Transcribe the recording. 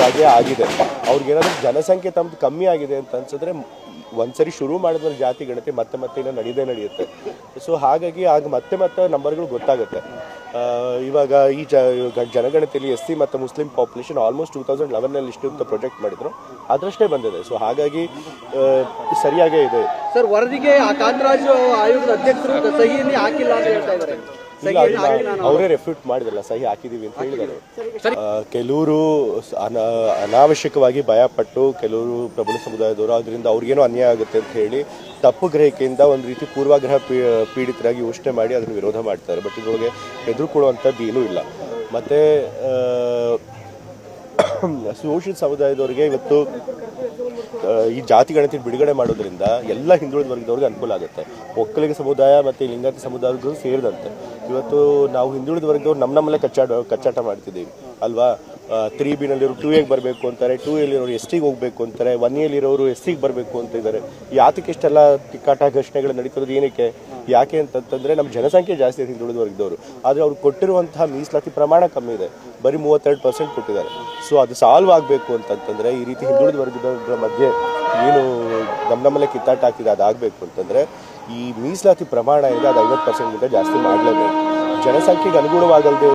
ಆಗೇ ಆಗಿದೆ. ಅವ್ರಿಗೇನಾದರೂ ಜನಸಂಖ್ಯೆ ತಮ್ಮದು ಕಮ್ಮಿ ಆಗಿದೆ ಅಂತ ಅನ್ಸಿದ್ರೆ ಒಂದ್ಸರಿ ಶುರು ಮಾಡಿದ್ಮೇಲೆ ಜಾತಿ ಗಣತಿ ಮತ್ತೆ ಇನ್ನೂ ನಡೆಯುತ್ತೆ. ಸೊ ಹಾಗಾಗಿ ಆಗ ಮತ್ತೆ ನಂಬರ್ಗಳು ಗೊತ್ತಾಗುತ್ತೆ. ಇವಾಗ ಈ ಜನಗಣತಿಯಲ್ಲಿ SC ಮತ್ತು ಮುಸ್ಲಿಂ ಪಾಪ್ಯುಲೇಷನ್ ಆಲ್ಮೋಸ್ಟ್ 2011 ಇಷ್ಟು ಅಂತ ಪ್ರೊಜೆಕ್ಟ್ ಮಾಡಿದ್ರು, ಅದರಷ್ಟೇ ಬಂದಿದೆ. ಸೊ ಹಾಗಾಗಿ ಸರಿಯಾಗೇ ಇದೆ ಸರ್. ವರದಿಗೆ ಕಾಂತರಾಜು ಆಯೋಗದ ಅಧ್ಯಕ್ಷರು ಸಹಿಯಲ್ಲಿ ಹಾಕಿಲ್ಲ ಅಂತ ಹೇಳ್ತಾ ಇದ್ದಾರೆ. ಅವರೇ ರೆಫ್ಯೂಟ್ ಮಾಡಿದ್ರಲ್ಲ, ಸಹಿ ಹಾಕಿದೀವಿ ಅಂತ ಹೇಳಿದ್ದಾರೆ. ಕೆಲವರು ಅನಾವಶ್ಯಕವಾಗಿ ಭಯಪಟ್ಟು ಕೆಲವರು ಪ್ರಬಲ ಸಮುದಾಯದವರು ಅದರಿಂದ ಅವ್ರಿಗೇನೋ ಅನ್ಯಾಯ ಆಗುತ್ತೆ ಅಂತ ಹೇಳಿ ತಪ್ಪು ಗ್ರಹಿಕೆಯಿಂದ ಒಂದು ರೀತಿ ಪೂರ್ವಾಗ್ರಹ ಪೀಡಿತರಾಗಿ ಯೋಚನೆ ಮಾಡಿ ಅದನ್ನು ವಿರೋಧ ಮಾಡ್ತಾರೆ. ಬಟ್ ಇದ್ರೊಳಗೆ ಹೆದರ್ಕೊಳ್ಳುವಂಥದ್ದು ಏನೂ ಇಲ್ಲ. ಮತ್ತು ಶೋಷಿತ ಸಮುದಾಯದವ್ರಿಗೆ ಇವತ್ತು ಈ ಜಾತಿ ಗಣತಿ ಬಿಡುಗಡೆ ಮಾಡೋದ್ರಿಂದ ಎಲ್ಲ ಹಿಂದುಳಿದ ವರ್ಗದವ್ರಿಗೆ ಅನುಕೂಲ ಆಗುತ್ತೆ. ಒಕ್ಕಲಿಗ ಸಮುದಾಯ ಮತ್ತು ಲಿಂಗಾಯತ ಸಮುದಾಯಗಳು ಸೇರಿದಂತೆ ಇವತ್ತು ನಾವು ಹಿಂದುಳಿದ ವರ್ಗದವ್ರು ನಮ್ಮಲ್ಲೇ ಕಚ್ಚಾಟ ಮಾಡ್ತಿದ್ದೀವಿ ಅಲ್ವಾ. 3B ನಲ್ಲಿರೋ 2Aಗೆ ಬರಬೇಕು ಅಂತಾರೆ, 2Aಲಿರೋರು STಗೆ ಹೋಗಬೇಕು ಅಂತಾರೆ, 1Aಲಿರೋರು SCಗೆ ಬರಬೇಕು ಅಂತ ಇದ್ದಾರೆ. ಯಾತಕ್ಕೆ ಇಷ್ಟೆಲ್ಲ ತಿಕ್ಕಾಟ ಘರ್ಷಣೆಗಳು ನಡೀತಿರೋದು ಏನಕ್ಕೆ? ಯಾಕೆ ಅಂತಂತಂದರೆ ನಮ್ಮ ಜನಸಂಖ್ಯೆ ಜಾಸ್ತಿ ಇದೆ ಹಿಂದುಳಿದ ವರ್ಗದವರು, ಆದರೆ ಅವ್ರು ಕೊಟ್ಟಿರುವಂತಹ ಮೀಸಲಾತಿ ಪ್ರಮಾಣ ಕಮ್ಮಿ ಇದೆ, ಬರೀ 32% ಕೊಟ್ಟಿದ್ದಾರೆ. ಸೊ ಅದು ಸಾಲ್ವ್ ಆಗಬೇಕು ಅಂತಂತಂದರೆ ಈ ರೀತಿ ಹಿಂದುಳಿದ ವರ್ಗದವರ ಮಧ್ಯೆ ಏನು ನಮ್ಮಲ್ಲೇ ಕಿತ್ತಾಟ ಆಗ್ತಿದೆ ಅದಾಗಬೇಕು ಅಂತಂದರೆ ಈ ಮೀಸಲಾತಿ ಪ್ರಮಾಣ ಇದೆ ಅದು 50%ಗಿಂತ ಜಾಸ್ತಿ ಮಾಡಲೇಬೇಕು. ಜನಸಂಖ್ಯೆಗೆ ಅನುಗುಣವಾಗಲ್ದೆ